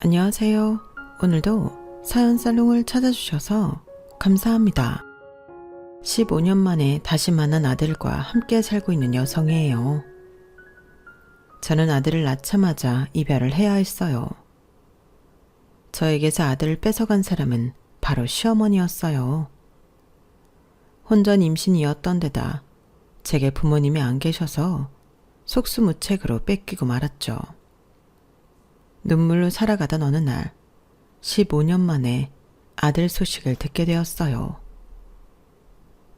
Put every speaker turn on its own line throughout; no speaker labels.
안녕하세요. 오늘도 사연 살롱을 찾아주셔서 감사합니다. 15년 만에 다시 만난 아들과 함께 살고 있는 여성이에요. 저는 아들을 낳자마자 이별을 해야 했어요. 저에게서 아들을 뺏어간 사람은 바로 시어머니였어요. 혼전 임신이었던 데다 제게 부모님이 안 계셔서 속수무책으로 뺏기고 말았죠. 눈물로 살아가던 어느 날 15년 만에 아들 소식을 듣게 되었어요.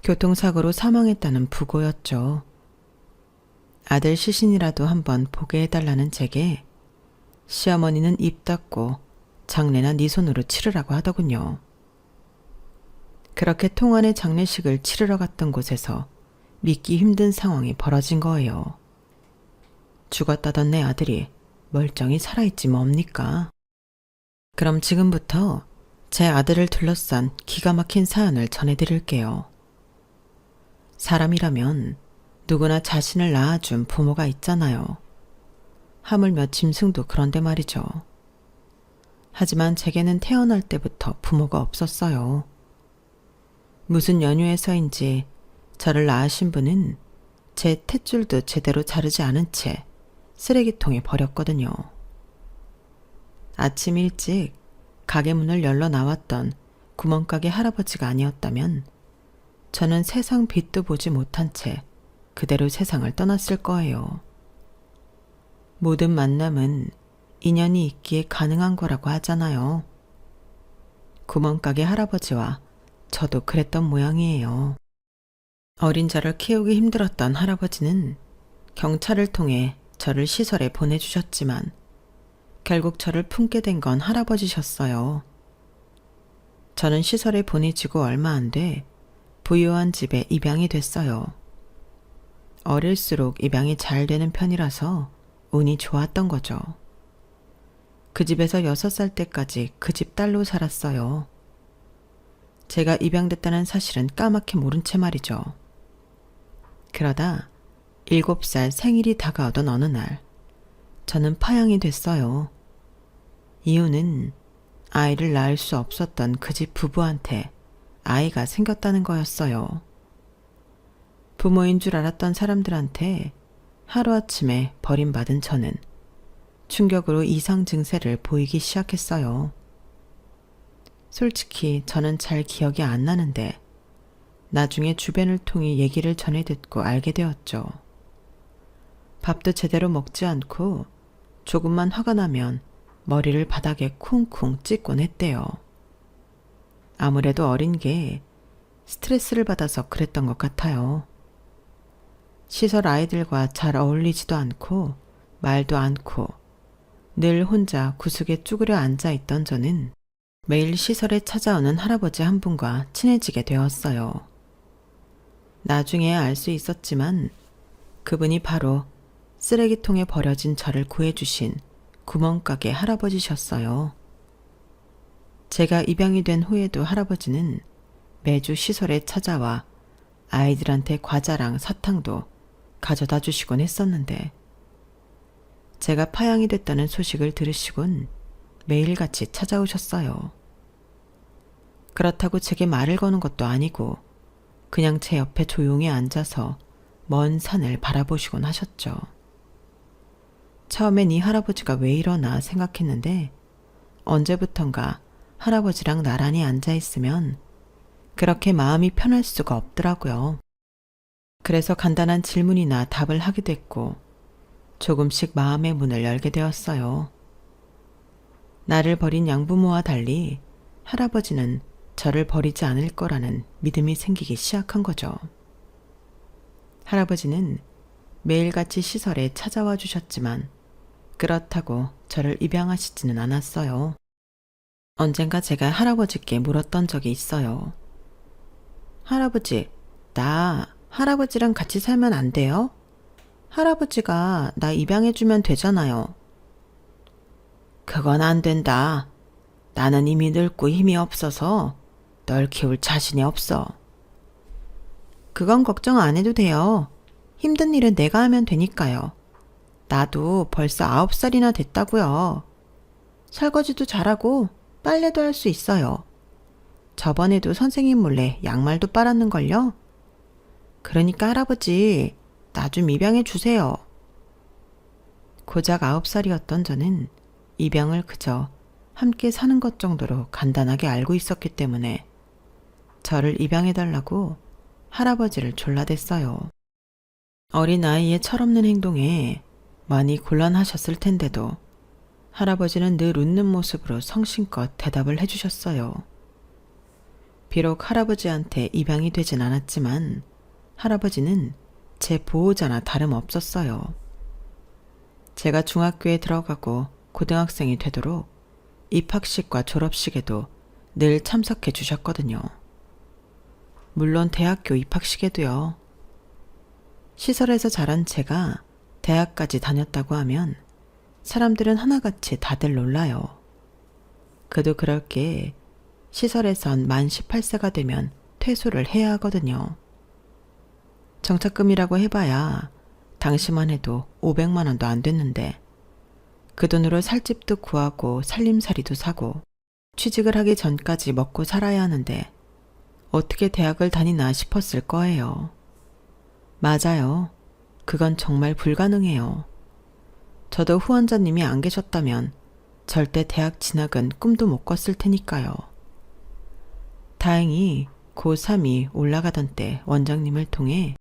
교통사고로 사망했다는 부고였죠. 아들 시신이라도 한번 보게 해달라는 제게 시어머니는 입 닫고 장례나 네 손으로 치르라고 하더군요. 그렇게 통안의 장례식을 치르러 갔던 곳에서 믿기 힘든 상황이 벌어진 거예요. 죽었다던 내 아들이 멀쩡히 살아있지 뭡니까? 그럼 지금부터 제 아들을 둘러싼 기가 막힌 사연을 전해드릴게요. 사람이라면 누구나 자신을 낳아준 부모가 있잖아요. 하물며 짐승도 그런데 말이죠. 하지만 제게는 태어날 때부터 부모가 없었어요. 무슨 연유에서인지 저를 낳으신 분은 제 탯줄도 제대로 자르지 않은 채 쓰레기통에 버렸거든요. 아침 일찍 가게 문을 열러 나왔던 구멍가게 할아버지가 아니었다면 저는 세상 빛도 보지 못한 채 그대로 세상을 떠났을 거예요. 모든 만남은 인연이 있기에 가능한 거라고 하잖아요. 구멍가게 할아버지와 저도 그랬던 모양이에요. 어린 저를 키우기 힘들었던 할아버지는 경찰을 통해 저를 시설에 보내주셨지만 결국 저를 품게 된 건 할아버지셨어요. 저는 시설에 보내지고 얼마 안 돼 부유한 집에 입양이 됐어요. 어릴수록 입양이 잘 되는 편이라서 운이 좋았던 거죠. 그 집에서 6살 때까지 그 집 딸로 살았어요. 제가 입양됐다는 사실은 까맣게 모른 채 말이죠. 그러다 7살 생일이 다가오던 어느 날 저는 파양이 됐어요. 이유는 아이를 낳을 수 없었던 그 집 부부한테 아이가 생겼다는 거였어요. 부모인 줄 알았던 사람들한테 하루아침에 버림받은 저는 충격으로 이상 증세를 보이기 시작했어요. 솔직히 저는 잘 기억이 안 나는데 나중에 주변을 통해 얘기를 전해 듣고 알게 되었죠. 밥도 제대로 먹지 않고 조금만 화가 나면 머리를 바닥에 쿵쿵 찍곤 했대요. 아무래도 어린 게 스트레스를 받아서 그랬던 것 같아요. 시설 아이들과 잘 어울리지도 않고 말도 않고 늘 혼자 구석에 쭈그려 앉아 있던 저는 매일 시설에 찾아오는 할아버지 한 분과 친해지게 되었어요. 나중에 알 수 있었지만 그분이 바로 쓰레기통에 버려진 저를 구해주신 구멍가게 할아버지셨어요. 제가 입양이 된 후에도 할아버지는 매주 시설에 찾아와 아이들한테 과자랑 사탕도 가져다 주시곤 했었는데 제가 파양이 됐다는 소식을 들으시곤 매일같이 찾아오셨어요. 그렇다고 제게 말을 거는 것도 아니고 그냥 제 옆에 조용히 앉아서 먼 산을 바라보시곤 하셨죠. 처음엔 이 할아버지가 왜 이러나 생각했는데 언제부턴가 할아버지랑 나란히 앉아있으면 그렇게 마음이 편할 수가 없더라고요. 그래서 간단한 질문이나 답을 하게 됐고 조금씩 마음의 문을 열게 되었어요. 나를 버린 양부모와 달리 할아버지는 저를 버리지 않을 거라는 믿음이 생기기 시작한 거죠. 할아버지는 매일같이 시설에 찾아와 주셨지만 그렇다고 저를 입양하시지는 않았어요. 언젠가 제가 할아버지께 물었던 적이 있어요. 할아버지, 나 할아버지랑 같이 살면 안 돼요? 할아버지가 나 입양해주면 되잖아요. 그건 안 된다. 나는 이미 늙고 힘이 없어서 널 키울 자신이 없어. 그건 걱정 안 해도 돼요. 힘든 일은 내가 하면 되니까요. 나도 벌써 9살이나 됐다고요. 설거지도 잘하고 빨래도 할 수 있어요. 저번에도 선생님 몰래 양말도 빨았는걸요? 그러니까 할아버지, 나 좀 입양해 주세요. 고작 9살이었던 저는 입양을 그저 함께 사는 것 정도로 간단하게 알고 있었기 때문에 저를 입양해달라고 할아버지를 졸라댔어요. 어린아이의 철없는 행동에 많이 곤란하셨을 텐데도 할아버지는 늘 웃는 모습으로 성심껏 대답을 해주셨어요. 비록 할아버지한테 입양이 되진 않았지만 할아버지는 제 보호자나 다름없었어요. 제가 중학교에 들어가고 고등학생이 되도록 입학식과 졸업식에도 늘 참석해 주셨거든요. 물론 대학교 입학식에도요. 시설에서 자란 제가 대학까지 다녔다고 하면 사람들은 하나같이 다들 놀라요. 그도 그럴 게 시설에선 만 18세가 되면 퇴소를 해야 하거든요. 정착금이라고 해봐야 당시만 해도 500만 원도 안 됐는데 그 돈으로 살 집도 구하고 살림살이도 사고 취직을 하기 전까지 먹고 살아야 하는데 어떻게 대학을 다니나 싶었을 거예요. 맞아요. 그건 정말 불가능해요. 저도 후원자님이 안 계셨다면 절대 대학 진학은 꿈도 못 꿨을 테니까요. 다행히 고3이 올라가던 때 원장님을 통해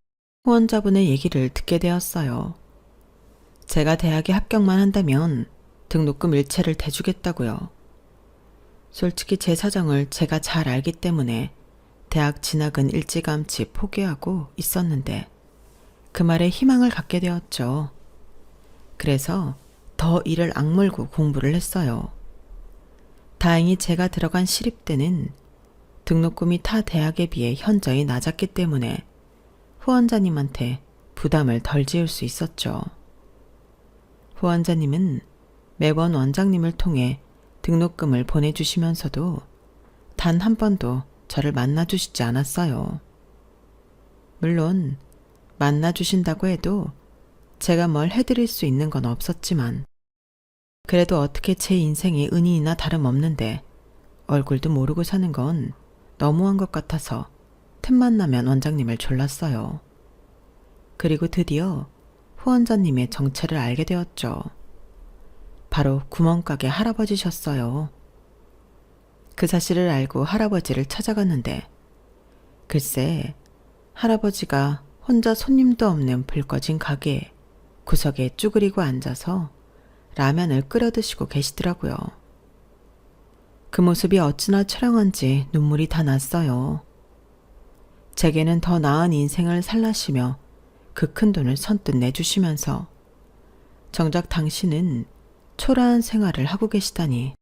후원자분의 얘기를 듣게 되었어요. 제가 대학에 합격만 한다면 등록금 일체를 대주겠다고요. 솔직히 제 사정을 제가 잘 알기 때문에 대학 진학은 일찌감치 포기하고 있었는데 그 말에 희망을 갖게 되었죠. 그래서 더 이를 악물고 공부를 했어요. 다행히 제가 들어간 시립대는 등록금이 타 대학에 비해 현저히 낮았기 때문에 후원자님한테 부담을 덜 지을 수 있었죠. 후원자님은 매번 원장님을 통해 등록금을 보내주시면서도 단 한 번도 저를 만나주시지 않았어요. 물론 만나주신다고 해도 제가 뭘 해드릴 수 있는 건 없었지만 그래도 어떻게 제 인생이 은인이나 다름없는데 얼굴도 모르고 사는 건 너무한 것 같아서 틈만 나면 원장님을 졸랐어요. 그리고 드디어 후원자님의 정체를 알게 되었죠. 바로 구멍가게 할아버지셨어요. 그 사실을 알고 할아버지를 찾아갔는데 글쎄 할아버지가 혼자 손님도 없는 불 꺼진 가게에 구석에 쭈그리고 앉아서 라면을 끓여 드시고 계시더라고요. 그 모습이 어찌나 처량한지 눈물이 다 났어요. 제게는 더 나은 인생을 살라시며 그 큰 돈을 선뜻 내주시면서 정작 당신은 초라한 생활을 하고 계시다니.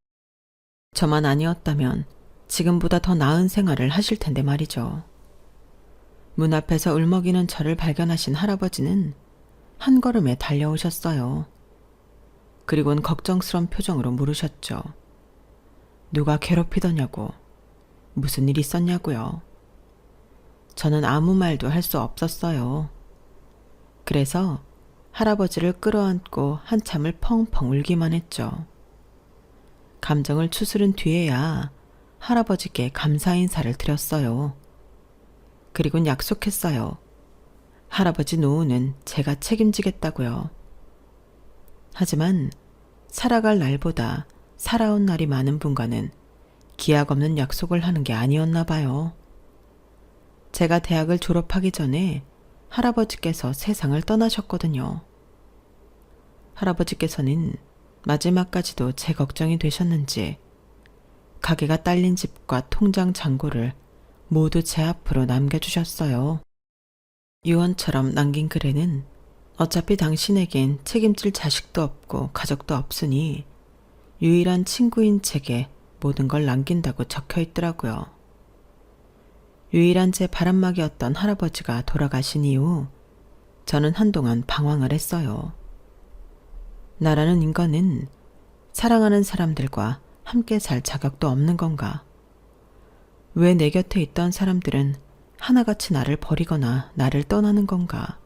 저만 아니었다면 지금보다 더 나은 생활을 하실 텐데 말이죠. 문 앞에서 울먹이는 저를 발견하신 할아버지는 한 걸음에 달려오셨어요. 그리고는 걱정스러운 표정으로 물으셨죠. 누가 괴롭히더냐고. 무슨 일 있었냐고요. 저는 아무 말도 할 수 없었어요. 그래서 할아버지를 끌어안고 한참을 펑펑 울기만 했죠. 감정을 추스른 뒤에야 할아버지께 감사 인사를 드렸어요. 그리곤 약속했어요. 할아버지 노후는 제가 책임지겠다고요. 하지만 살아갈 날보다 살아온 날이 많은 분과는 기약 없는 약속을 하는 게 아니었나 봐요. 제가 대학을 졸업하기 전에 할아버지께서 세상을 떠나셨거든요. 할아버지께서는 마지막까지도 제 걱정이 되셨는지 가게가 딸린 집과 통장 잔고를 모두 제 앞으로 남겨주셨어요. 유언처럼 남긴 글에는 어차피 당신에겐 책임질 자식도 없고 가족도 없으니 유일한 친구인 제게 모든 걸 남긴다고 적혀 있더라고요. 유일한 제 바람막이였던 할아버지가 돌아가신 이후 저는 한동안 방황을 했어요. 나라는 인간은 사랑하는 사람들과 함께 살 자격도 없는 건가? 왜 내 곁에 있던 사람들은 하나같이 나를 버리거나 나를 떠나는 건가?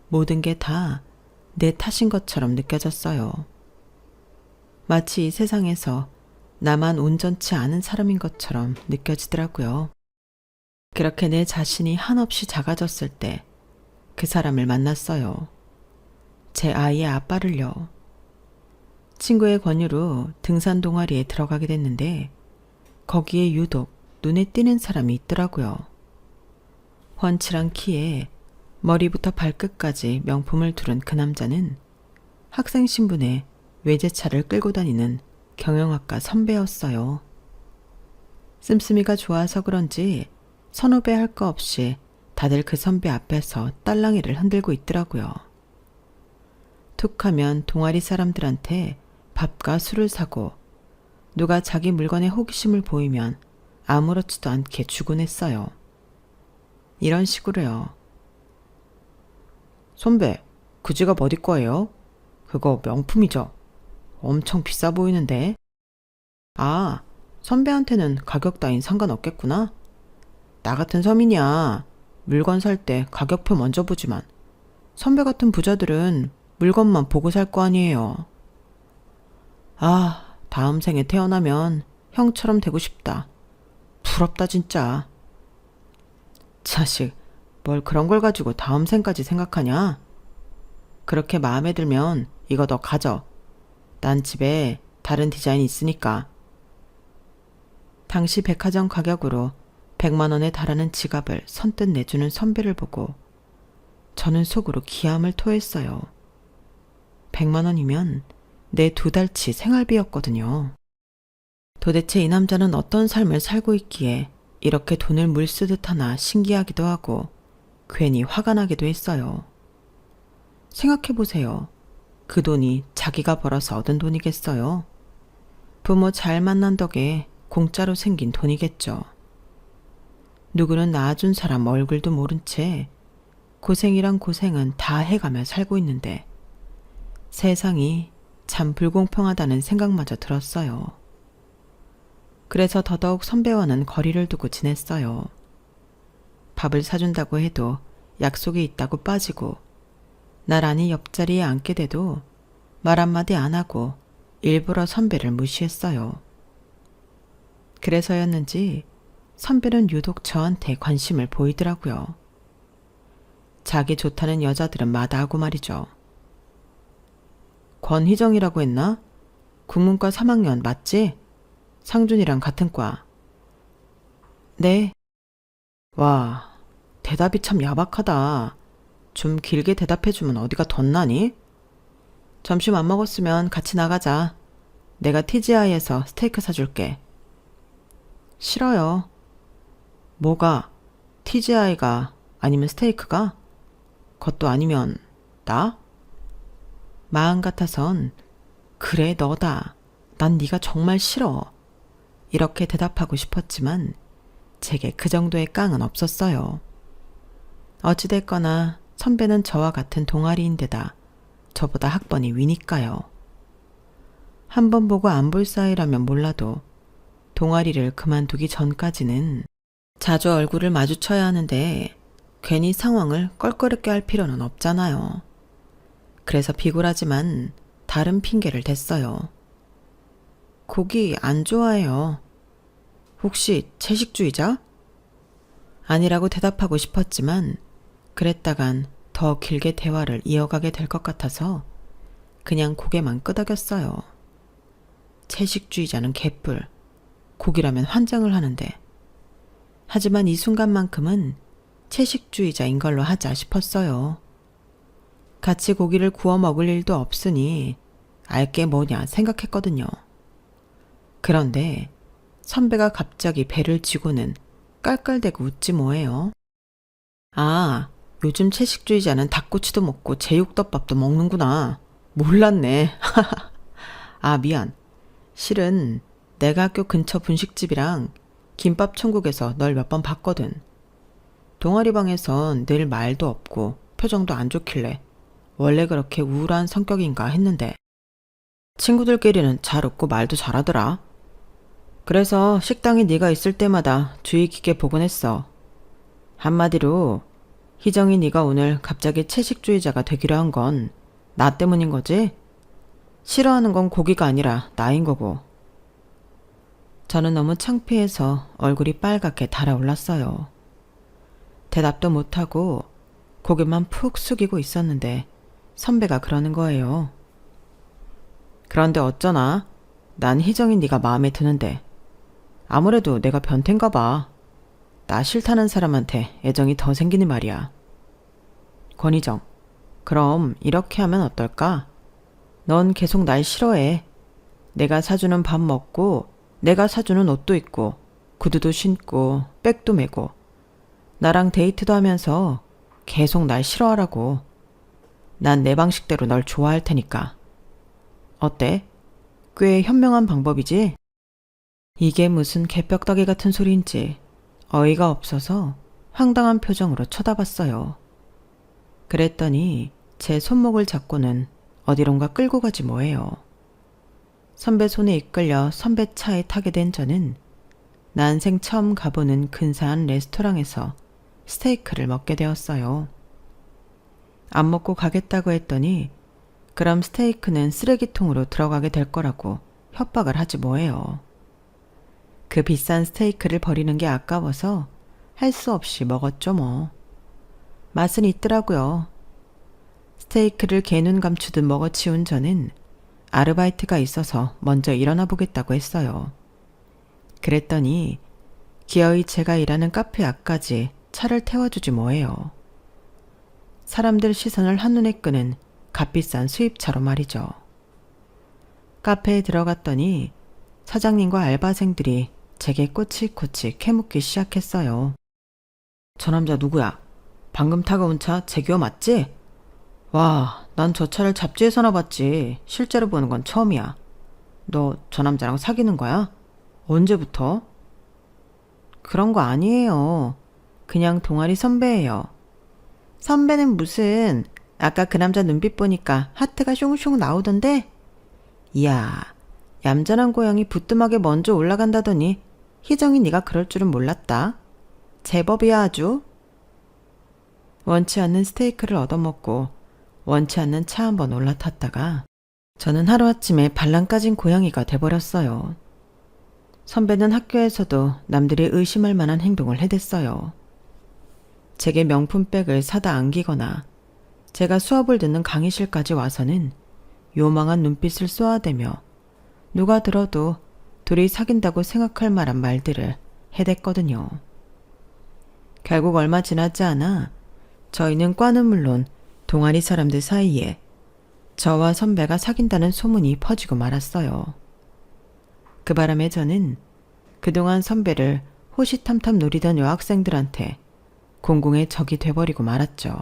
모든 게 다 내 탓인 것처럼 느껴졌어요. 마치 이 세상에서 나만 온전치 않은 사람인 것처럼 느껴지더라고요. 그렇게 내 자신이 한없이 작아졌을 때 그 사람을 만났어요. 제 아이의 아빠를요. 친구의 권유로 등산 동아리에 들어가게 됐는데 거기에 유독 눈에 띄는 사람이 있더라고요. 훤칠한 키에 머리부터 발끝까지 명품을 두른 그 남자는 학생 신분에 외제차를 끌고 다니는 경영학과 선배였어요. 씀씀이가 좋아서 그런지 선후배 할 거 없이 다들 그 선배 앞에서 딸랑이를 흔들고 있더라고요. 툭하면 동아리 사람들한테 밥과 술을 사고 누가 자기 물건에 호기심을 보이면 아무렇지도 않게 주곤 했어요. 이런 식으로요. 선배, 그 지갑 어디 거예요? 그거 명품이죠? 엄청 비싸 보이는데. 아, 선배한테는 가격 따윈 상관없겠구나. 나 같은 서민이야. 물건 살 때 가격표 먼저 보지만 선배 같은 부자들은 물건만 보고 살 거 아니에요. 아, 다음 생에 태어나면 형처럼 되고 싶다. 부럽다 진짜. 자식, 뭘 그런 걸 가지고 다음 생까지 생각하냐? 그렇게 마음에 들면 이거 너 가져. 난 집에 다른 디자인 있으니까. 당시 백화점 가격으로 100만 원에 달하는 지갑을 선뜻 내주는 선배를 보고 저는 속으로 기함을 토했어요. 100만 원이면 내 2달치 생활비였거든요. 도대체 이 남자는 어떤 삶을 살고 있기에 이렇게 돈을 물쓰듯 하나 신기하기도 하고 괜히 화가 나기도 했어요. 생각해보세요. 그 돈이 자기가 벌어서 얻은 돈이겠어요? 부모 잘 만난 덕에 공짜로 생긴 돈이겠죠. 누구는 낳아준 사람 얼굴도 모른 채 고생이란 고생은 다 해가며 살고 있는데 세상이 참 불공평하다는 생각마저 들었어요. 그래서 더더욱 선배와는 거리를 두고 지냈어요. 밥을 사준다고 해도 약속이 있다고 빠지고 나란히 옆자리에 앉게 돼도 말 한마디 안 하고 일부러 선배를 무시했어요. 그래서였는지 선배는 유독 저한테 관심을 보이더라고요. 자기 좋다는 여자들은 마다하고 말이죠. 권희정이라고 했나? 국문과 3학년 맞지? 상준이랑 같은 과. 네. 와, 대답이 참 야박하다. 좀 길게 대답해주면 어디가 덧나니? 점심 안 먹었으면 같이 나가자. 내가 TGI에서 스테이크 사줄게. 싫어요. 뭐가? TGI가 아니면 스테이크가? 그것도 아니면 나? 마음 같아선 그래 너다. 난 네가 정말 싫어. 이렇게 대답하고 싶었지만 제게 그 정도의 깡은 없었어요. 어찌됐거나 선배는 저와 같은 동아리인데다 저보다 학번이 위니까요. 한 번 보고 안 볼 사이라면 몰라도 동아리를 그만두기 전까지는 자주 얼굴을 마주쳐야 하는데 괜히 상황을 껄끄럽게 할 필요는 없잖아요. 그래서 비굴하지만 다른 핑계를 댔어요. 고기 안 좋아해요. 혹시 채식주의자? 아니라고 대답하고 싶었지만 그랬다간 더 길게 대화를 이어가게 될 것 같아서 그냥 고개만 끄덕였어요. 채식주의자는 개뿔, 고기라면 환장을 하는데. 하지만 이 순간만큼은 채식주의자인 걸로 하자 싶었어요. 같이 고기를 구워 먹을 일도 없으니 알게 뭐냐 생각했거든요. 그런데 선배가 갑자기 배를 쥐고는 깔깔대고 웃지 뭐예요. 아, 요즘 채식주의자는 닭꼬치도 먹고 제육덮밥도 먹는구나. 몰랐네. 아, 미안. 실은 내가 학교 근처 분식집이랑 김밥 천국에서 널 몇 번 봤거든. 동아리방에선 늘 말도 없고 표정도 안 좋길래 원래 그렇게 우울한 성격인가 했는데 친구들끼리는 잘 웃고 말도 잘하더라. 그래서 식당에 네가 있을 때마다 주의 깊게 보곤 했어. 한마디로 희정이 네가 오늘 갑자기 채식주의자가 되기로 한 건 나 때문인 거지? 싫어하는 건 고기가 아니라 나인 거고. 저는 너무 창피해서 얼굴이 빨갛게 달아올랐어요. 대답도 못하고 고개만 푹 숙이고 있었는데 선배가 그러는 거예요. 그런데 어쩌나? 난 희정이 네가 마음에 드는데. 아무래도 내가 변태인가 봐. 나 싫다는 사람한테 애정이 더 생기는 말이야. 권희정, 그럼 이렇게 하면 어떨까? 넌 계속 날 싫어해. 내가 사주는 밥 먹고 내가 사주는 옷도 입고 구두도 신고 백도 메고 나랑 데이트도 하면서 계속 날 싫어하라고. 난 내 방식대로 널 좋아할 테니까. 어때? 꽤 현명한 방법이지? 이게 무슨 개벽다귀 같은 소리인지 어이가 없어서 황당한 표정으로 쳐다봤어요. 그랬더니 제 손목을 잡고는 어디론가 끌고 가지 뭐예요. 선배 손에 이끌려 선배 차에 타게 된 저는 난생 처음 가보는 근사한 레스토랑에서 스테이크를 먹게 되었어요. 안 먹고 가겠다고 했더니 그럼 스테이크는 쓰레기통으로 들어가게 될 거라고 협박을 하지 뭐예요. 그 비싼 스테이크를 버리는 게 아까워서 할 수 없이 먹었죠 뭐. 맛은 있더라고요. 스테이크를 개눈 감추듯 먹어치운 저는 아르바이트가 있어서 먼저 일어나 보겠다고 했어요. 그랬더니 기어이 제가 일하는 카페 앞까지 차를 태워주지 뭐예요. 사람들 시선을 한눈에 끄는 값비싼 수입차로 말이죠. 카페에 들어갔더니 사장님과 알바생들이 제게 꼬치꼬치 캐묻기 시작했어요. 저 남자 누구야? 방금 타고 온 차 재규어 맞지? 와, 난 저 차를 잡지에서나 봤지. 실제로 보는 건 처음이야. 너 저 남자랑 사귀는 거야? 언제부터? 그런 거 아니에요. 그냥 동아리 선배예요. 선배는 무슨, 아까 그 남자 눈빛 보니까 하트가 숑숑 나오던데? 이야, 얌전한 고양이 부뚜막에 먼저 올라간다더니 희정이 네가 그럴 줄은 몰랐다. 제법이야 아주. 원치 않는 스테이크를 얻어먹고 원치 않는 차 한번 올라탔다가 저는 하루아침에 반란 까진 고양이가 돼버렸어요. 선배는 학교에서도 남들이 의심할 만한 행동을 해댔어요. 제게 명품백을 사다 안기거나 제가 수업을 듣는 강의실까지 와서는 요망한 눈빛을 쏘아대며 누가 들어도 둘이 사귄다고 생각할 만한 말들을 해댔거든요. 결국 얼마 지나지 않아 저희는 과는 물론 동아리 사람들 사이에 저와 선배가 사귄다는 소문이 퍼지고 말았어요. 그 바람에 저는 그동안 선배를 호시탐탐 노리던 여학생들한테 공공의 적이 돼버리고 말았죠.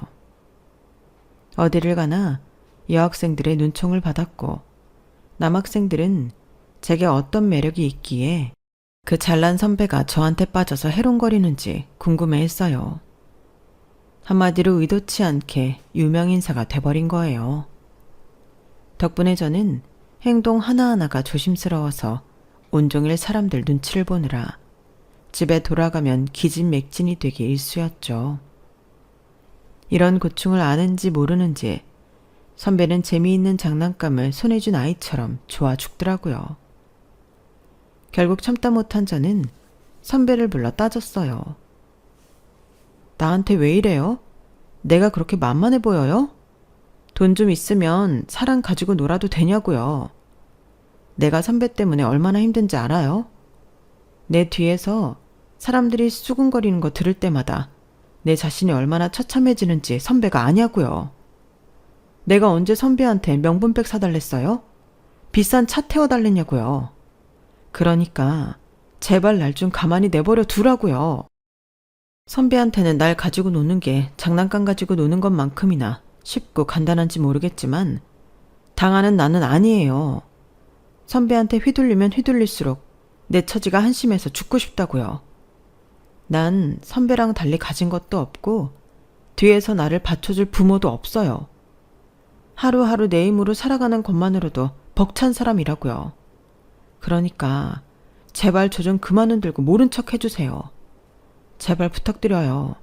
어디를 가나 여학생들의 눈총을 받았고 남학생들은 제게 어떤 매력이 있기에 그 잘난 선배가 저한테 빠져서 해롱거리는지 궁금해했어요. 한마디로 의도치 않게 유명인사가 돼버린 거예요. 덕분에 저는 행동 하나하나가 조심스러워서 온종일 사람들 눈치를 보느라 집에 돌아가면 기진맥진이 되기 일쑤였죠. 이런 고충을 아는지 모르는지 선배는 재미있는 장난감을 손에 준 아이처럼 좋아 죽더라고요. 결국 참다 못한 저는 선배를 불러 따졌어요. 나한테 왜 이래요? 내가 그렇게 만만해 보여요? 돈 좀 있으면 사랑 가지고 놀아도 되냐고요. 내가 선배 때문에 얼마나 힘든지 알아요? 내 뒤에서 사람들이 수군거리는 거 들을 때마다 내 자신이 얼마나 처참해지는지 선배가 아냐고요. 내가 언제 선배한테 명품백 사달랬어요? 비싼 차 태워달랬냐고요. 그러니까 제발 날 좀 가만히 내버려 두라고요. 선배한테는 날 가지고 노는 게 장난감 가지고 노는 것만큼이나 쉽고 간단한지 모르겠지만 당하는 나는 아니에요. 선배한테 휘둘리면 휘둘릴수록 내 처지가 한심해서 죽고 싶다고요. 난 선배랑 달리 가진 것도 없고 뒤에서 나를 받쳐줄 부모도 없어요. 하루하루 내 힘으로 살아가는 것만으로도 벅찬 사람이라고요. 그러니까 제발 저 좀 그만 흔들고 모른 척 해주세요. 제발 부탁드려요.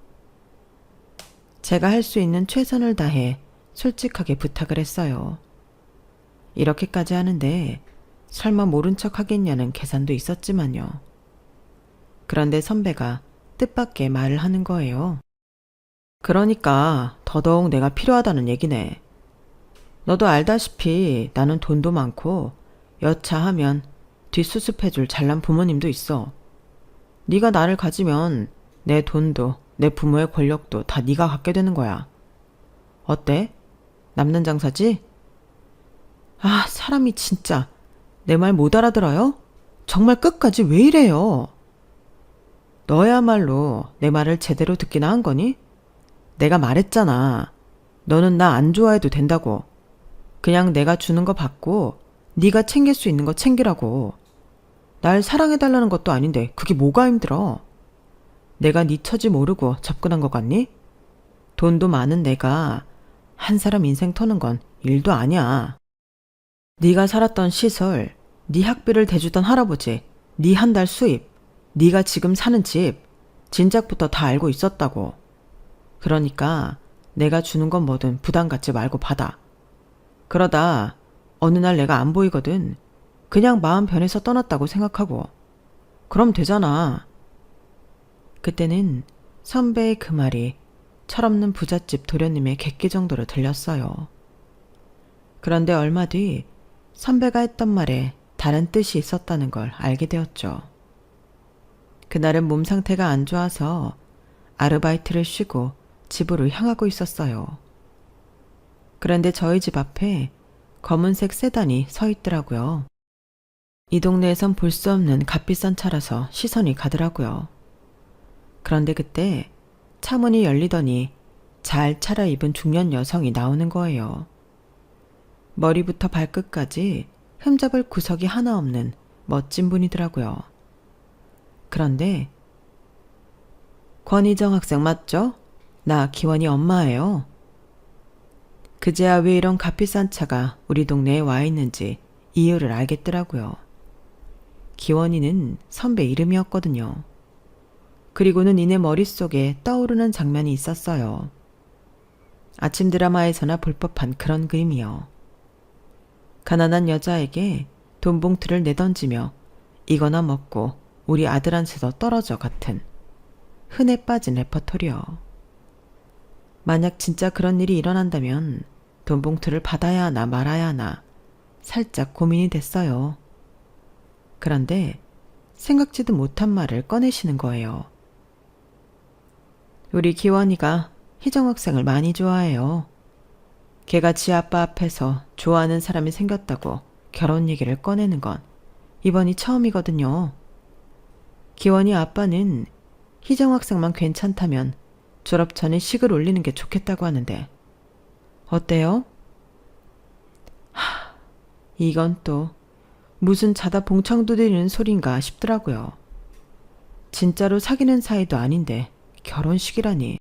제가 할 수 있는 최선을 다해 솔직하게 부탁을 했어요. 이렇게까지 하는데 설마 모른 척 하겠냐는 계산도 있었지만요. 그런데 선배가 뜻밖의 말을 하는 거예요. 그러니까 더더욱 내가 필요하다는 얘기네. 너도 알다시피 나는 돈도 많고 여차하면 뒷수습해줄 잘난 부모님도 있어. 네가 나를 가지면 내 돈도 내 부모의 권력도 다 네가 갖게 되는 거야. 어때? 남는 장사지? 아, 사람이 진짜 내 말 못 알아들어요? 정말 끝까지 왜 이래요? 너야말로 내 말을 제대로 듣기나 한 거니? 내가 말했잖아. 너는 나 안 좋아해도 된다고. 그냥 내가 주는 거 받고 네가 챙길 수 있는 거 챙기라고. 날 사랑해달라는 것도 아닌데 그게 뭐가 힘들어? 내가 네 처지 모르고 접근한 것 같니? 돈도 많은 내가 한 사람 인생 터는 건 일도 아니야. 네가 살았던 시설, 네 학비를 대주던 할아버지, 네 한 달 수입, 네가 지금 사는 집, 진작부터 다 알고 있었다고. 그러니까 내가 주는 건 뭐든 부담 갖지 말고 받아. 그러다 어느 날 내가 안 보이거든. 그냥 마음 변해서 떠났다고 생각하고. 그럼 되잖아. 그때는 선배의 그 말이 철없는 부잣집 도련님의 객기 정도로 들렸어요. 그런데 얼마 뒤 선배가 했던 말에 다른 뜻이 있었다는 걸 알게 되었죠. 그날은 몸 상태가 안 좋아서 아르바이트를 쉬고 집으로 향하고 있었어요. 그런데 저희 집 앞에 검은색 세단이 서 있더라고요. 이 동네에선 볼 수 없는 값비싼 차라서 시선이 가더라고요. 그런데 그때 차문이 열리더니 잘 차려입은 중년 여성이 나오는 거예요. 머리부터 발끝까지 흠잡을 구석이 하나 없는 멋진 분이더라고요. 그런데 권희정 학생 맞죠? 나 기원이 엄마예요. 그제야 왜 이런 값비싼 차가 우리 동네에 와 있는지 이유를 알겠더라고요. 기원이는 선배 이름이었거든요. 그리고는 이내 머릿속에 떠오르는 장면이 있었어요. 아침 드라마에서나 볼 법한 그런 그림이요. 가난한 여자에게 돈 봉투를 내던지며 이거나 먹고 우리 아들한테서 떨어져 같은 흔해 빠진 레퍼토리요. 만약 진짜 그런 일이 일어난다면 돈 봉투를 받아야 하나 말아야 하나 살짝 고민이 됐어요. 그런데 생각지도 못한 말을 꺼내시는 거예요. 우리 기원이가 희정 학생을 많이 좋아해요. 걔가 지 아빠 앞에서 좋아하는 사람이 생겼다고 결혼 얘기를 꺼내는 건 이번이 처음이거든요. 기원이 아빠는 희정 학생만 괜찮다면 졸업 전에 식을 올리는 게 좋겠다고 하는데 어때요? 이건 또 무슨 자다 봉창 두드리는 소린가 싶더라고요. 진짜로 사귀는 사이도 아닌데 결혼식이라니.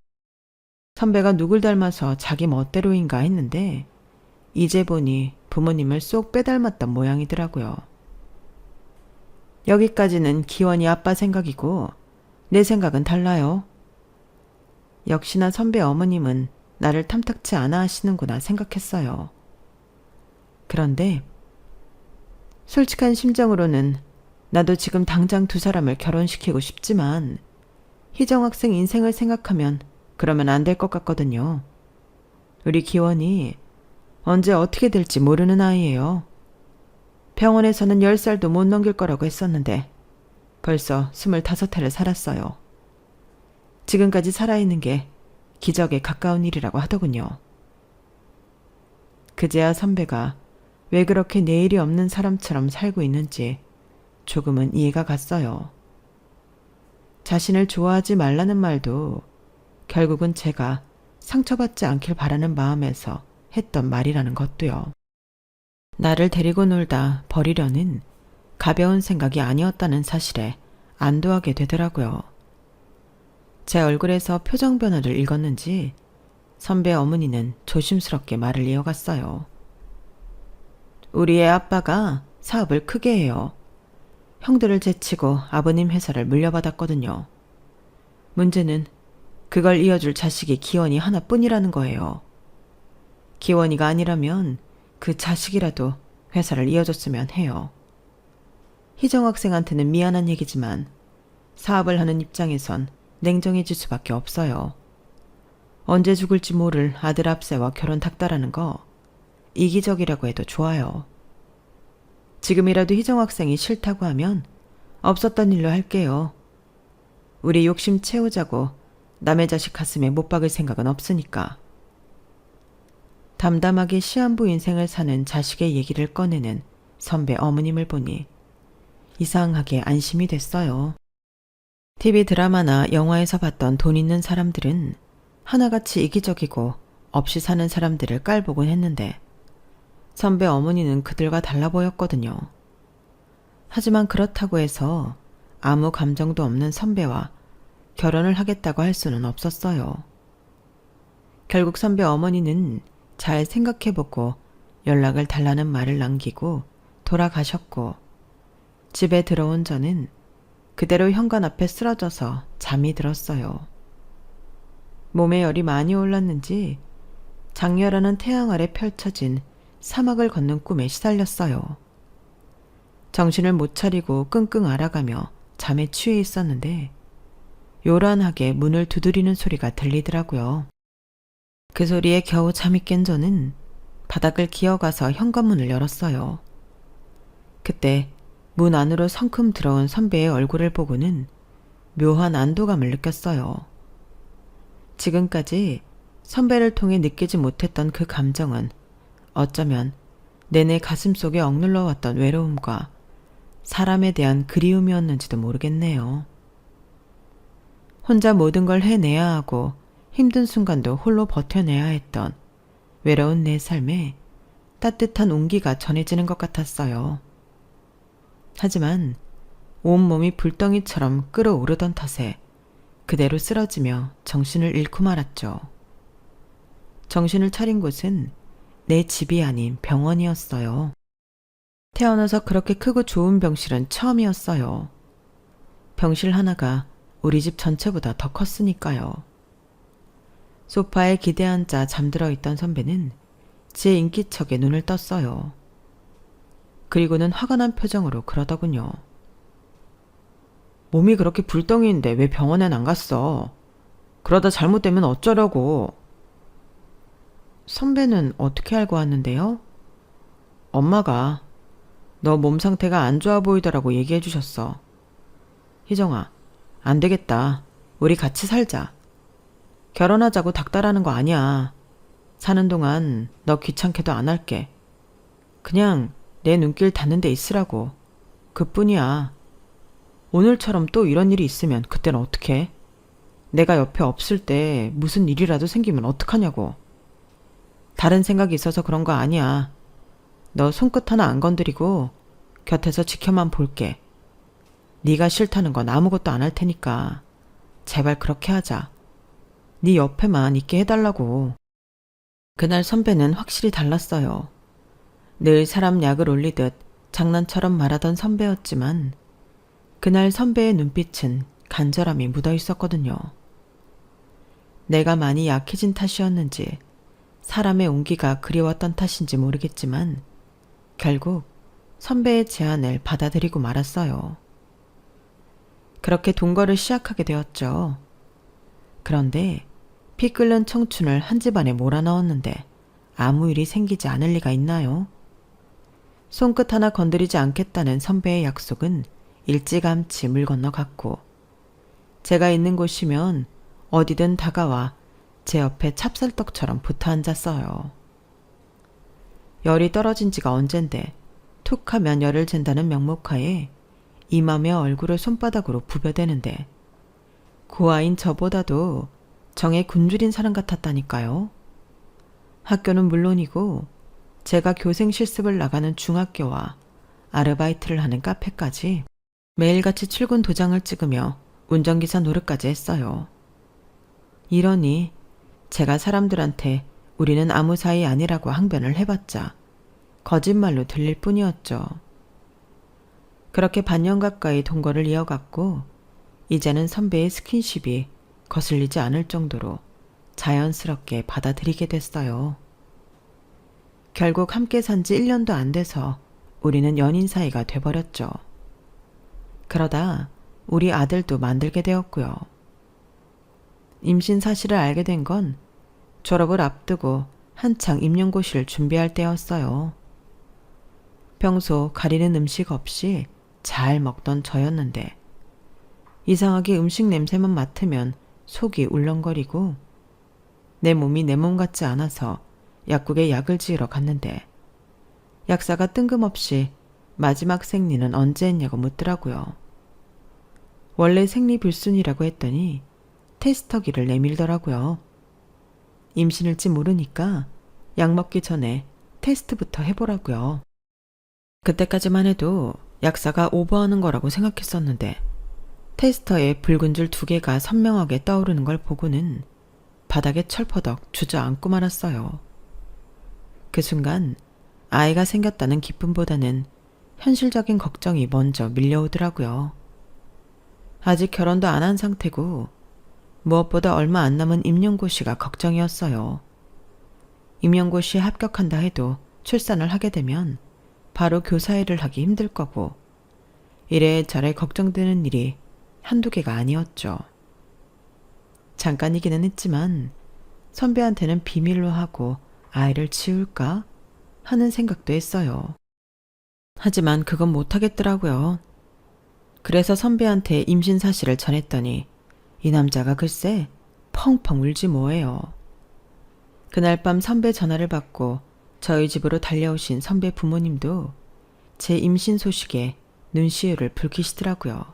선배가 누굴 닮아서 자기 멋대로인가 했는데 이제 보니 부모님을 쏙 빼닮았던 모양이더라고요. 여기까지는 기원이 아빠 생각이고 내 생각은 달라요. 역시나 선배 어머님은 나를 탐탁치 않아 하시는구나 생각했어요. 그런데 솔직한 심정으로는 나도 지금 당장 두 사람을 결혼시키고 싶지만 희정 학생 인생을 생각하면 그러면 안 될 것 같거든요. 우리 기원이 언제 어떻게 될지 모르는 아이예요. 병원에서는 10살도 못 넘길 거라고 했었는데 벌써 25해를 살았어요. 지금까지 살아있는 게 기적에 가까운 일이라고 하더군요. 그제야 선배가 왜 그렇게 내일이 없는 사람처럼 살고 있는지 조금은 이해가 갔어요. 자신을 좋아하지 말라는 말도 결국은 제가 상처받지 않길 바라는 마음에서 했던 말이라는 것도요. 나를 데리고 놀다 버리려는 가벼운 생각이 아니었다는 사실에 안도하게 되더라고요. 제 얼굴에서 표정 변화를 읽었는지 선배 어머니는 조심스럽게 말을 이어갔어요. 우리 애 아빠가 사업을 크게 해요. 형들을 제치고 아버님 회사를 물려받았거든요. 문제는 그걸 이어줄 자식이 기원이 하나뿐이라는 거예요. 기원이가 아니라면 그 자식이라도 회사를 이어줬으면 해요. 희정 학생한테는 미안한 얘기지만 사업을 하는 입장에선 냉정해질 수밖에 없어요. 언제 죽을지 모를 아들 앞세와 결혼 닥달하는 거 이기적이라고 해도 좋아요. 지금이라도 희정 학생이 싫다고 하면 없었던 일로 할게요. 우리 욕심 채우자고 남의 자식 가슴에 못 박을 생각은 없으니까. 담담하게 시한부 인생을 사는 자식의 얘기를 꺼내는 선배 어머님을 보니 이상하게 안심이 됐어요. TV 드라마나 영화에서 봤던 돈 있는 사람들은 하나같이 이기적이고 없이 사는 사람들을 깔보곤 했는데 선배 어머니는 그들과 달라 보였거든요. 하지만 그렇다고 해서 아무 감정도 없는 선배와 결혼을 하겠다고 할 수는 없었어요. 결국 선배 어머니는 잘 생각해보고 연락을 달라는 말을 남기고 돌아가셨고 집에 들어온 저는 그대로 현관 앞에 쓰러져서 잠이 들었어요. 몸에 열이 많이 올랐는지 장렬하는 태양 아래 펼쳐진 사막을 걷는 꿈에 시달렸어요. 정신을 못 차리고 끙끙 앓아가며 잠에 취해 있었는데 요란하게 문을 두드리는 소리가 들리더라고요. 그 소리에 겨우 잠이 깬 저는 바닥을 기어가서 현관문을 열었어요. 그때 문 안으로 성큼 들어온 선배의 얼굴을 보고는 묘한 안도감을 느꼈어요. 지금까지 선배를 통해 느끼지 못했던 그 감정은 어쩌면 내내 가슴속에 억눌러 왔던 외로움과 사람에 대한 그리움이었는지도 모르겠네요. 혼자 모든 걸 해내야 하고 힘든 순간도 홀로 버텨내야 했던 외로운 내 삶에 따뜻한 온기가 전해지는 것 같았어요. 하지만 온몸이 불덩이처럼 끓어오르던 탓에 그대로 쓰러지며 정신을 잃고 말았죠. 정신을 차린 곳은 내 집이 아닌 병원이었어요. 태어나서 그렇게 크고 좋은 병실은 처음이었어요. 병실 하나가 우리 집 전체보다 더 컸으니까요. 소파에 기대앉아 잠들어 있던 선배는 제 인기척에 눈을 떴어요. 그리고는 화가 난 표정으로 그러더군요. 몸이 그렇게 불덩이인데 왜 병원엔 안 갔어? 그러다 잘못되면 어쩌려고? 선배는 어떻게 알고 왔는데요? 엄마가 너 몸 상태가 안 좋아 보이더라고 얘기해 주셨어. 희정아, 안 되겠다. 우리 같이 살자. 결혼하자고 닥달하는 거 아니야. 사는 동안 너 귀찮게도 안 할게. 그냥 내 눈길 닿는 데 있으라고. 그뿐이야. 오늘처럼 또 이런 일이 있으면 그때는 어떡해? 내가 옆에 없을 때 무슨 일이라도 생기면 어떡하냐고. 다른 생각이 있어서 그런 거 아니야. 너 손끝 하나 안 건드리고 곁에서 지켜만 볼게. 네가 싫다는 건 아무것도 안 할 테니까 제발 그렇게 하자. 네 옆에만 있게 해달라고. 그날 선배는 확실히 달랐어요. 늘 사람 약을 올리듯 장난처럼 말하던 선배였지만 그날 선배의 눈빛은 간절함이 묻어 있었거든요. 내가 많이 약해진 탓이었는지 사람의 온기가 그리웠던 탓인지 모르겠지만 결국 선배의 제안을 받아들이고 말았어요. 그렇게 동거를 시작하게 되었죠. 그런데 피 끓는 청춘을 한 집안에 몰아넣었는데 아무 일이 생기지 않을 리가 있나요? 손끝 하나 건드리지 않겠다는 선배의 약속은 일찌감치 물 건너갔고 제가 있는 곳이면 어디든 다가와 제 옆에 찹쌀떡처럼 붙어 앉았어요. 열이 떨어진 지가 언젠데 툭 하면 열을 잰다는 명목하에 이마며 얼굴을 손바닥으로 부벼대는데 고아인 저보다도 정에 굶주린 사람 같았다니까요. 학교는 물론이고 제가 교생 실습을 나가는 중학교와 아르바이트를 하는 카페까지 매일같이 출근 도장을 찍으며 운전기사 노릇까지 했어요. 이러니 제가 사람들한테 우리는 아무 사이 아니라고 항변을 해봤자 거짓말로 들릴 뿐이었죠. 그렇게 반년 가까이 동거를 이어갔고 이제는 선배의 스킨십이 거슬리지 않을 정도로 자연스럽게 받아들이게 됐어요. 결국 함께 산 지 1년도 안 돼서 우리는 연인 사이가 돼버렸죠. 그러다 우리 아들도 만들게 되었고요. 임신 사실을 알게 된 건 졸업을 앞두고 한창 임용고시를 준비할 때였어요. 평소 가리는 음식 없이 잘 먹던 저였는데 이상하게 음식 냄새만 맡으면 속이 울렁거리고 내 몸이 내 몸 같지 않아서 약국에 약을 지으러 갔는데 약사가 뜬금없이 마지막 생리는 언제 했냐고 묻더라고요. 원래 생리 불순이라고 했더니 테스터기를 내밀더라고요. 임신일지 모르니까 약 먹기 전에 테스트부터 해보라고요. 그때까지만 해도 약사가 오버하는 거라고 생각했었는데 테스터에 붉은 줄 2개가 선명하게 떠오르는 걸 보고는 바닥에 철퍼덕 주저앉고 말았어요. 그 순간 아이가 생겼다는 기쁨보다는 현실적인 걱정이 먼저 밀려오더라고요. 아직 결혼도 안 한 상태고 무엇보다 얼마 안 남은 임용고시가 걱정이었어요. 임용고시에 합격한다 해도 출산을 하게 되면 바로 교사 일을 하기 힘들 거고 이래저래 걱정되는 일이 한두 개가 아니었죠. 잠깐이기는 했지만 선배한테는 비밀로 하고 아이를 치울까 하는 생각도 했어요. 하지만 그건 못하겠더라고요. 그래서 선배한테 임신 사실을 전했더니 이 남자가 글쎄 펑펑 울지 뭐예요. 그날 밤 선배 전화를 받고 저희 집으로 달려오신 선배 부모님도 제 임신 소식에 눈시울을 붉히시더라고요.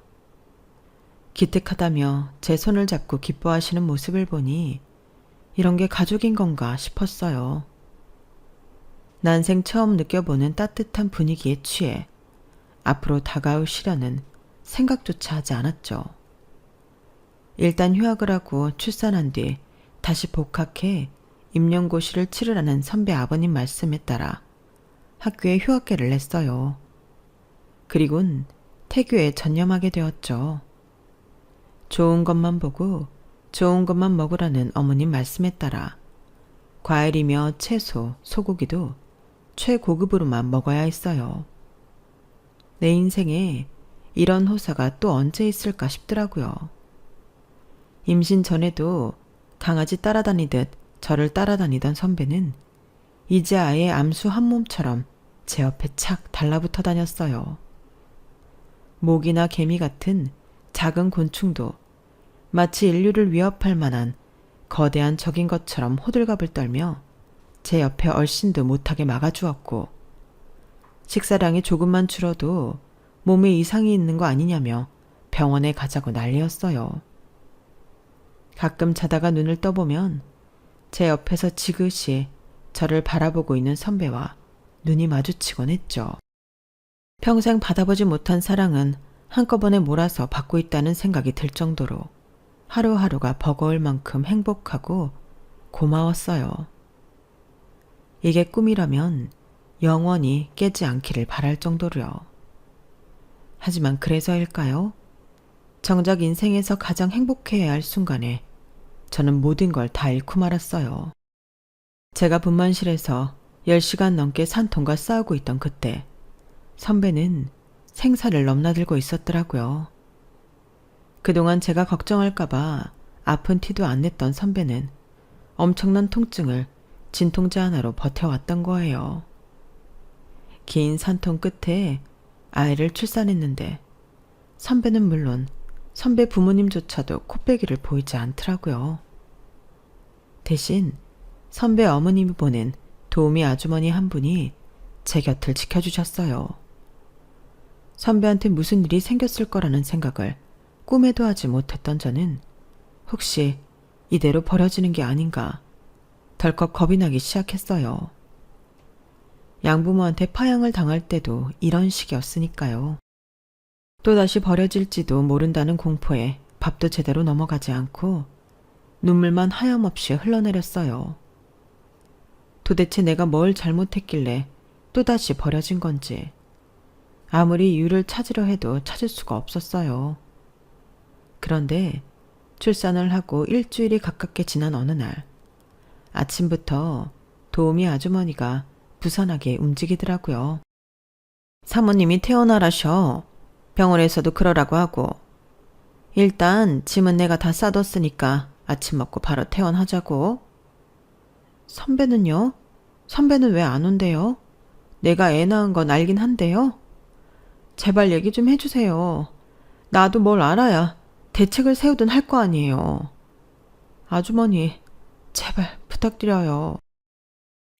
기특하다며 제 손을 잡고 기뻐하시는 모습을 보니 이런 게 가족인 건가 싶었어요. 난생 처음 느껴보는 따뜻한 분위기에 취해 앞으로 다가올 시련은 생각조차 하지 않았죠. 일단 휴학을 하고 출산한 뒤 다시 복학해 임용고시를 치르라는 선배 아버님 말씀에 따라 학교에 휴학계를 냈어요. 그리곤 태교에 전념하게 되었죠. 좋은 것만 보고 좋은 것만 먹으라는 어머님 말씀에 따라 과일이며 채소, 소고기도 최고급으로만 먹어야 했어요. 내 인생에 이런 호사가 또 언제 있을까 싶더라고요. 임신 전에도 강아지 따라다니듯 저를 따라다니던 선배는 이제 아예 암수 한 몸처럼 제 옆에 착 달라붙어 다녔어요. 모기나 개미 같은 작은 곤충도 마치 인류를 위협할 만한 거대한 적인 것처럼 호들갑을 떨며 제 옆에 얼씬도 못하게 막아주었고 식사량이 조금만 줄어도 몸에 이상이 있는 거 아니냐며 병원에 가자고 난리였어요. 가끔 자다가 눈을 떠보면 제 옆에서 지그시 저를 바라보고 있는 선배와 눈이 마주치곤 했죠. 평생 받아보지 못한 사랑은 한꺼번에 몰아서 받고 있다는 생각이 들 정도로 하루하루가 버거울 만큼 행복하고 고마웠어요. 이게 꿈이라면 영원히 깨지 않기를 바랄 정도로요. 하지만 그래서일까요? 정작 인생에서 가장 행복해야 할 순간에 저는 모든 걸 다 잃고 말았어요. 제가 분만실에서 10시간 넘게 산통과 싸우고 있던 그때 선배는 생사를 넘나들고 있었더라고요. 그동안 제가 걱정할까봐 아픈 티도 안 냈던 선배는 엄청난 통증을 진통제 하나로 버텨왔던 거예요. 긴 산통 끝에 아이를 출산했는데 선배는 물론 선배 부모님조차도 코빼기를 보이지 않더라고요. 대신 선배 어머님이 보낸 도우미 아주머니 한 분이 제 곁을 지켜주셨어요. 선배한테 무슨 일이 생겼을 거라는 생각을 꿈에도 하지 못했던 저는 혹시 이대로 버려지는 게 아닌가 덜컥 겁이 나기 시작했어요. 양부모한테 파양을 당할 때도 이런 식이었으니까요. 또다시 버려질지도 모른다는 공포에 밥도 제대로 넘어가지 않고 눈물만 하염없이 흘러내렸어요. 도대체 내가 뭘 잘못했길래 또다시 버려진 건지 아무리 이유를 찾으려 해도 찾을 수가 없었어요. 그런데 출산을 하고 일주일이 가깝게 지난 어느 날 아침부터 도우미 아주머니가 부산하게 움직이더라고요. 사모님이 퇴원하라셔. 병원에서도 그러라고 하고. 일단 짐은 내가 다 싸뒀으니까 아침 먹고 바로 퇴원하자고. 선배는요? 선배는 왜 안 온대요? 내가 애 낳은 건 알긴 한데요. 제발 얘기 좀 해주세요. 나도 뭘 알아야 대책을 세우든 할 거 아니에요. 아주머니, 제발 부탁드려요.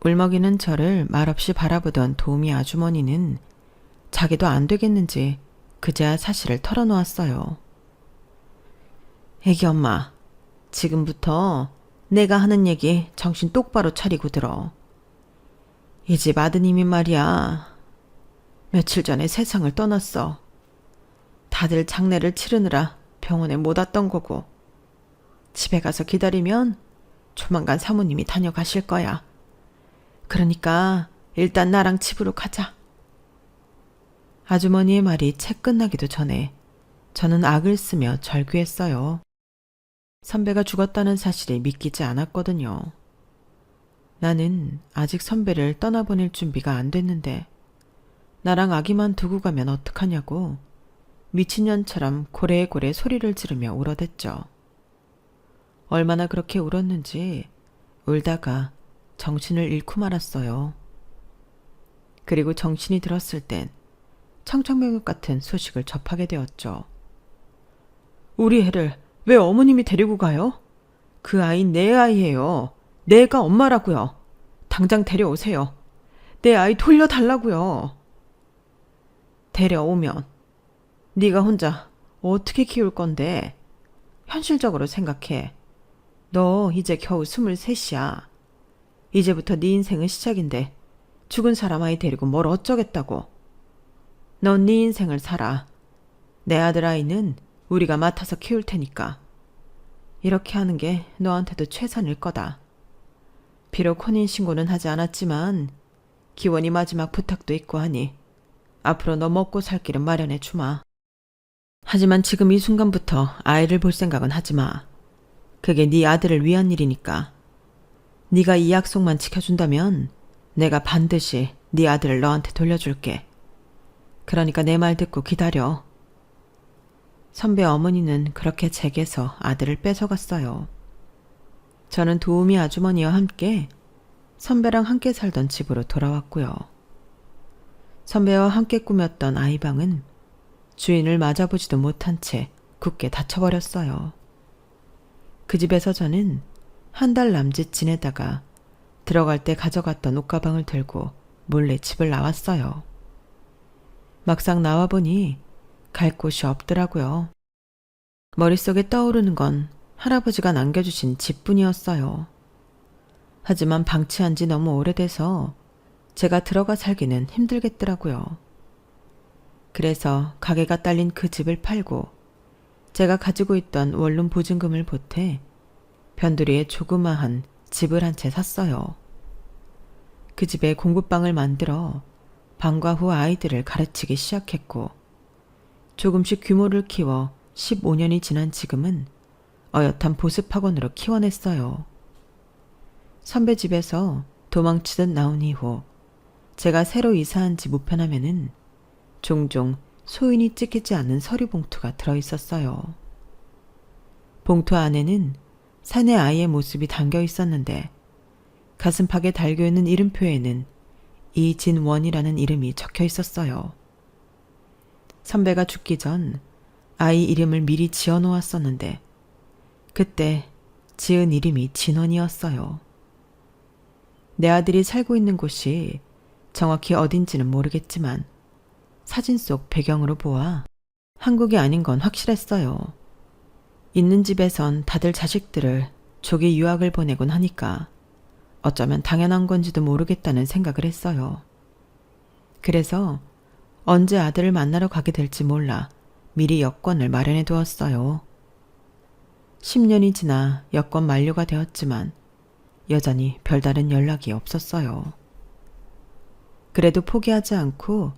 울먹이는 저를 말없이 바라보던 도우미 아주머니는 자기도 안 되겠는지 그제야 사실을 털어놓았어요. 애기 엄마, 지금부터 내가 하는 얘기 정신 똑바로 차리고 들어. 이 집 아드님이 말이야. 며칠 전에 세상을 떠났어. 다들 장례를 치르느라 병원에 못 왔던 거고. 집에 가서 기다리면 조만간 사모님이 다녀가실 거야. 그러니까 일단 나랑 집으로 가자. 아주머니의 말이 채 끝나기도 전에 저는 악을 쓰며 절규했어요. 선배가 죽었다는 사실이 믿기지 않았거든요. 나는 아직 선배를 떠나보낼 준비가 안 됐는데 나랑 아기만 두고 가면 어떡하냐고 미친년처럼 고래고래 소리를 지르며 울어댔죠. 얼마나 그렇게 울었는지 울다가 정신을 잃고 말았어요. 그리고 정신이 들었을 땐 청천벽력 같은 소식을 접하게 되었죠. 우리 애를 왜 어머님이 데리고 가요? 그 아이는 내 아이예요. 내가 엄마라고요. 당장 데려오세요. 내 아이 돌려달라고요. 데려오면 네가 혼자 어떻게 키울 건데? 현실적으로 생각해. 너 이제 겨우 23이야. 이제부터 네 인생은 시작인데 죽은 사람 아이 데리고 뭘 어쩌겠다고. 넌 네 인생을 살아. 내 아들 아이는 우리가 맡아서 키울 테니까. 이렇게 하는 게 너한테도 최선일 거다. 비록 혼인신고는 하지 않았지만 기원이 마지막 부탁도 있고 하니 앞으로 너 먹고 살 길은 마련해 주마. 하지만 지금 이 순간부터 아이를 볼 생각은 하지 마. 그게 네 아들을 위한 일이니까. 네가 이 약속만 지켜준다면 내가 반드시 네 아들을 너한테 돌려줄게. 그러니까 내 말 듣고 기다려. 선배 어머니는 그렇게 제게서 아들을 뺏어갔어요. 저는 도우미 아주머니와 함께 선배랑 함께 살던 집으로 돌아왔고요. 선배와 함께 꾸몄던 아이방은 주인을 맞아보지도 못한 채 굳게 닫혀버렸어요. 그 집에서 저는 한 달 남짓 지내다가 들어갈 때 가져갔던 옷가방을 들고 몰래 집을 나왔어요. 막상 나와보니 갈 곳이 없더라고요. 머릿속에 떠오르는 건 할아버지가 남겨주신 집뿐이었어요. 하지만 방치한 지 너무 오래돼서 제가 들어가 살기는 힘들겠더라고요. 그래서 가게가 딸린 그 집을 팔고 제가 가지고 있던 원룸 보증금을 보태 변두리에 조그마한 집을 한 채 샀어요. 그 집에 공부방을 만들어 방과 후 아이들을 가르치기 시작했고 조금씩 규모를 키워 15년이 지난 지금은 어엿한 보습학원으로 키워냈어요. 선배 집에서 도망치듯 나온 이후 제가 새로 이사한 집 우편함에는 종종 소인이 찍히지 않는 서류 봉투가 들어있었어요. 봉투 안에는 사내 아이의 모습이 담겨 있었는데 가슴팍에 달겨있는 이름표에는 이진원이라는 이름이 적혀 있었어요. 선배가 죽기 전 아이 이름을 미리 지어 놓았었는데 그때 지은 이름이 진원이었어요. 내 아들이 살고 있는 곳이 정확히 어딘지는 모르겠지만 사진 속 배경으로 보아 한국이 아닌 건 확실했어요. 있는 집에선 다들 자식들을 조기 유학을 보내곤 하니까 어쩌면 당연한 건지도 모르겠다는 생각을 했어요. 그래서 언제 아들을 만나러 가게 될지 몰라 미리 여권을 마련해 두었어요. 10년이 지나 여권 만료가 되었지만 여전히 별다른 연락이 없었어요. 그래도 포기하지 않고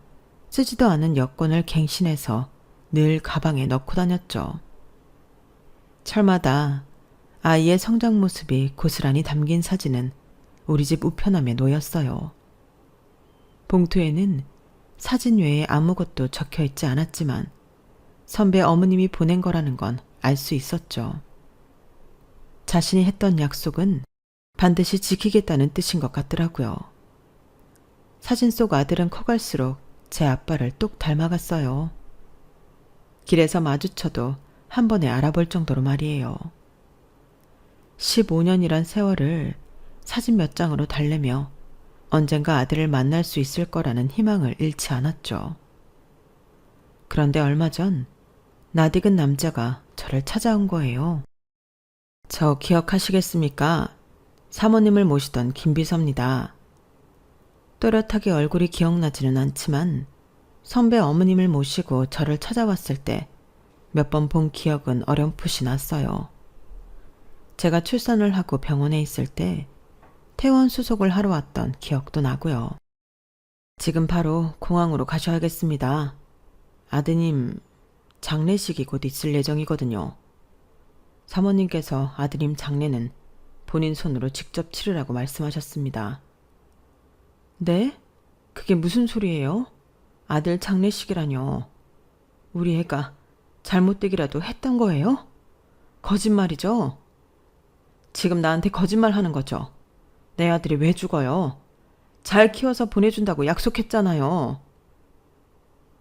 쓰지도 않은 여권을 갱신해서 늘 가방에 넣고 다녔죠. 철마다 아이의 성장 모습이 고스란히 담긴 사진은 우리 집 우편함에 놓였어요. 봉투에는 사진 외에 아무것도 적혀 있지 않았지만 선배 어머님이 보낸 거라는 건 알 수 있었죠. 자신이 했던 약속은 반드시 지키겠다는 뜻인 것 같더라고요. 사진 속 아들은 커갈수록 제 아빠를 똑 닮아갔어요. 길에서 마주쳐도 한 번에 알아볼 정도로 말이에요. 15년이란 세월을 사진 몇 장으로 달래며 언젠가 아들을 만날 수 있을 거라는 희망을 잃지 않았죠. 그런데 얼마 전 낯익은 남자가 저를 찾아온 거예요. 저 기억하시겠습니까? 사모님을 모시던 김비서입니다. 또렷하게 얼굴이 기억나지는 않지만 선배 어머님을 모시고 저를 찾아왔을 때 몇 번 본 기억은 어렴풋이 났어요. 제가 출산을 하고 병원에 있을 때 퇴원 수속을 하러 왔던 기억도 나고요. 지금 바로 공항으로 가셔야겠습니다. 아드님 장례식이 곧 있을 예정이거든요. 사모님께서 아드님 장례는 본인 손으로 직접 치르라고 말씀하셨습니다. 네? 그게 무슨 소리예요? 아들 장례식이라뇨. 우리 애가 잘못되기라도 했던 거예요? 거짓말이죠? 지금 나한테 거짓말 하는 거죠? 내 아들이 왜 죽어요? 잘 키워서 보내준다고 약속했잖아요.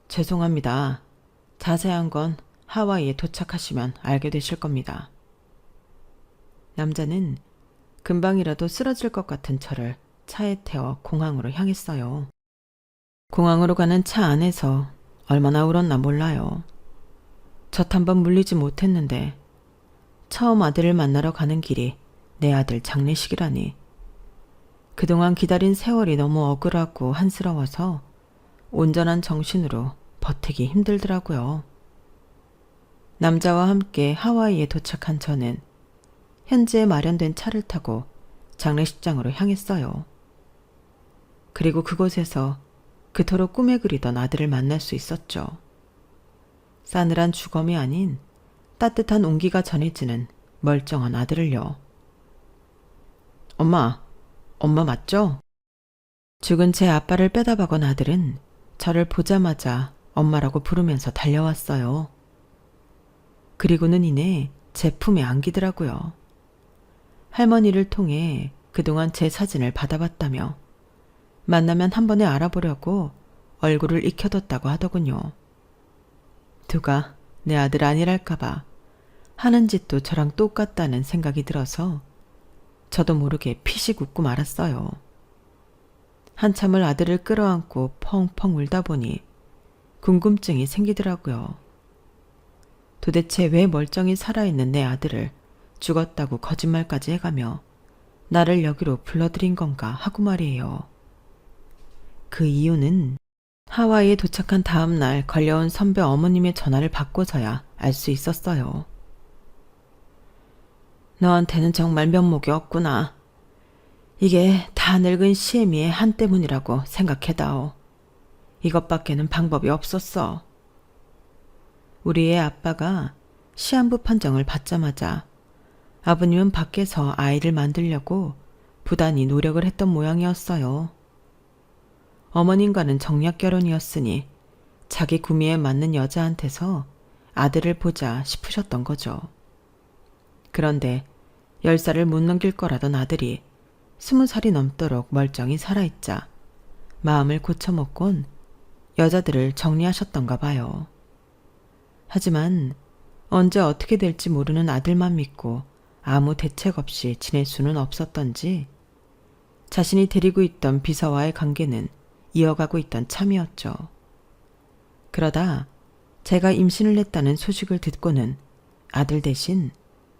죄송합니다. 자세한 건 하와이에 도착하시면 알게 되실 겁니다. 남자는 금방이라도 쓰러질 것 같은 저를 차에 태워 공항으로 향했어요. 공항으로 가는 차 안에서 얼마나 울었나 몰라요. 젖 한 번 물리지 못했는데 처음 아들을 만나러 가는 길이 내 아들 장례식이라니. 그동안 기다린 세월이 너무 억울하고 한스러워서 온전한 정신으로 버티기 힘들더라고요. 남자와 함께 하와이에 도착한 저는 현지에 마련된 차를 타고 장례식장으로 향했어요. 그리고 그곳에서 그토록 꿈에 그리던 아들을 만날 수 있었죠. 싸늘한 주검이 아닌 따뜻한 온기가 전해지는 멀쩡한 아들을요. 엄마 맞죠? 죽은 제 아빠를 빼다박은 아들은 저를 보자마자 엄마라고 부르면서 달려왔어요. 그리고는 이내 제 품에 안기더라고요. 할머니를 통해 그동안 제 사진을 받아봤다며 만나면 한 번에 알아보려고 얼굴을 익혀뒀다고 하더군요. 누가 내 아들 아니랄까봐 하는 짓도 저랑 똑같다는 생각이 들어서 저도 모르게 피식 웃고 말았어요. 한참을 아들을 끌어안고 펑펑 울다 보니 궁금증이 생기더라고요. 도대체 왜 멀쩡히 살아있는 내 아들을 죽었다고 거짓말까지 해가며 나를 여기로 불러들인 건가 하고 말이에요. 그 이유는 하와이에 도착한 다음 날 걸려온 선배 어머님의 전화를 받고서야 알 수 있었어요. 너한테는 정말 면목이 없구나. 이게 다 늙은 시애미의 한 때문이라고 생각해다오. 이것밖에는 방법이 없었어. 우리의 아빠가 시한부 판정을 받자마자 아버님은 밖에서 아이를 만들려고 부단히 노력을 했던 모양이었어요. 어머님과는 정략 결혼이었으니 자기 구미에 맞는 여자한테서 아들을 보자 싶으셨던 거죠. 그런데 10살을 못 넘길 거라던 아들이 20살이 넘도록 멀쩡히 살아있자 마음을 고쳐먹곤 여자들을 정리하셨던가 봐요. 하지만 언제 어떻게 될지 모르는 아들만 믿고 아무 대책 없이 지낼 수는 없었던지 자신이 데리고 있던 비서와의 관계는 이어가고 있던 참이었죠. 그러다 제가 임신을 했다는 소식을 듣고는 아들 대신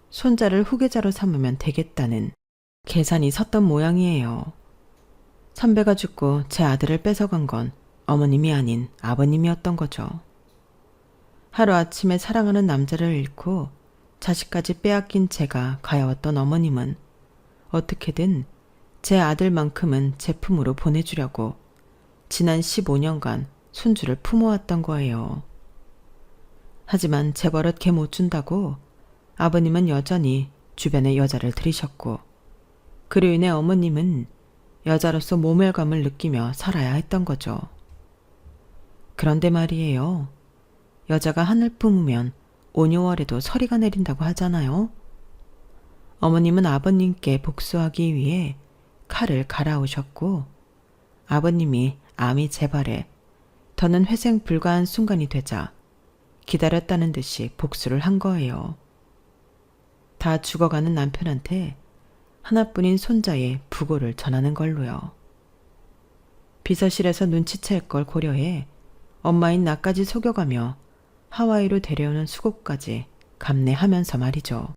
손자를 후계자로 삼으면 되겠다는 계산이 섰던 모양이에요. 선배가 죽고 제 아들을 뺏어간 건 어머님이 아닌 아버님이었던 거죠. 하루아침에 사랑하는 남자를 잃고 자식까지 빼앗긴 제가 가여웠던 어머님은 어떻게든 제 아들만큼은 제 품으로 보내주려고 지난 15년간 손주를 품어왔던 거예요. 하지만 제 버릇 걔 못 준다고 아버님은 여전히 주변에 여자를 들이셨고 그로 인해 어머님은 여자로서 모멸감을 느끼며 살아야 했던 거죠. 그런데 말이에요. 여자가 하늘 품으면 온요월에도 서리가 내린다고 하잖아요. 어머님은 아버님께 복수하기 위해 칼을 갈아오셨고 아버님이 암이 재발해 더는 회생 불가한 순간이 되자 기다렸다는 듯이 복수를 한 거예요. 다 죽어가는 남편한테 하나뿐인 손자의 부고를 전하는 걸로요. 비서실에서 눈치챌 걸 고려해 엄마인 나까지 속여가며 하와이로 데려오는 수고까지 감내하면서 말이죠.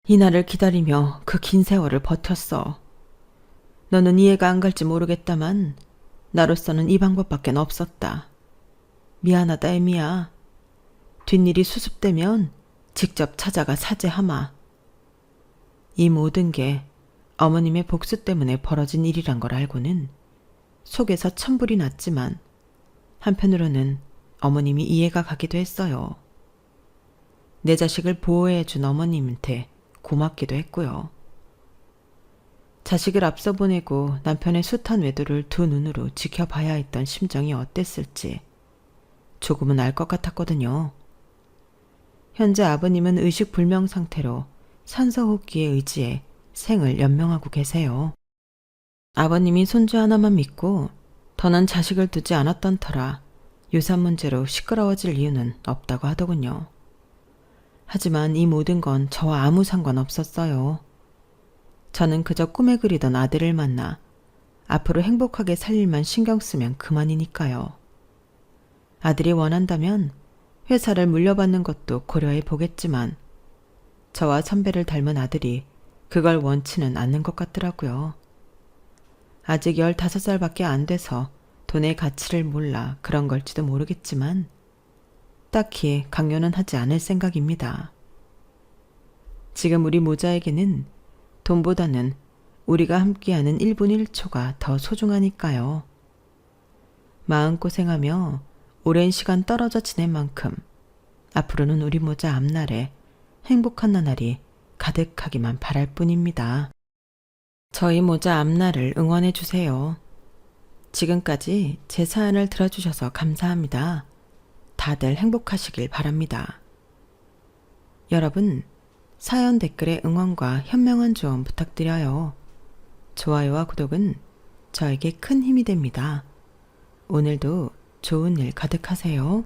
이날을 기다리며 그 긴 세월을 버텼어. 너는 이해가 안 갈지 모르겠다만 나로서는 이 방법밖엔 없었다. 미안하다 애미야. 뒷일이 수습되면 직접 찾아가 사죄하마. 이 모든 게 어머님의 복수 때문에 벌어진 일이란 걸 알고는 속에서 천불이 났지만 한편으로는 어머님이 이해가 가기도 했어요. 내 자식을 보호해준 어머님한테 고맙기도 했고요. 자식을 앞서 보내고 남편의 숱한 외도를 두 눈으로 지켜봐야 했던 심정이 어땠을지 조금은 알 것 같았거든요. 현재 아버님은 의식불명 상태로 산소호흡기에 의지해 생을 연명하고 계세요. 아버님이 손주 하나만 믿고 더는 자식을 두지 않았던 터라 유산 문제로 시끄러워질 이유는 없다고 하더군요. 하지만 이 모든 건 저와 아무 상관없었어요. 저는 그저 꿈에 그리던 아들을 만나 앞으로 행복하게 살 일만 신경 쓰면 그만이니까요. 아들이 원한다면 회사를 물려받는 것도 고려해 보겠지만 저와 선배를 닮은 아들이 그걸 원치는 않는 것 같더라고요. 아직 15살밖에 안 돼서 돈의 가치를 몰라 그런 걸지도 모르겠지만 딱히 강요는 하지 않을 생각입니다. 지금 우리 모자에게는 돈보다는 우리가 함께하는 1분 1초가 더 소중하니까요. 마음고생하며 오랜 시간 떨어져 지낸 만큼 앞으로는 우리 모자 앞날에 행복한 나날이 가득하기만 바랄 뿐입니다. 저희 모자 앞날을 응원해 주세요. 지금까지 제 사연을 들어주셔서 감사합니다. 다들 행복하시길 바랍니다. 여러분, 사연 댓글에 응원과 현명한 조언 부탁드려요. 좋아요와 구독은 저에게 큰 힘이 됩니다. 오늘도 좋은 일 가득하세요.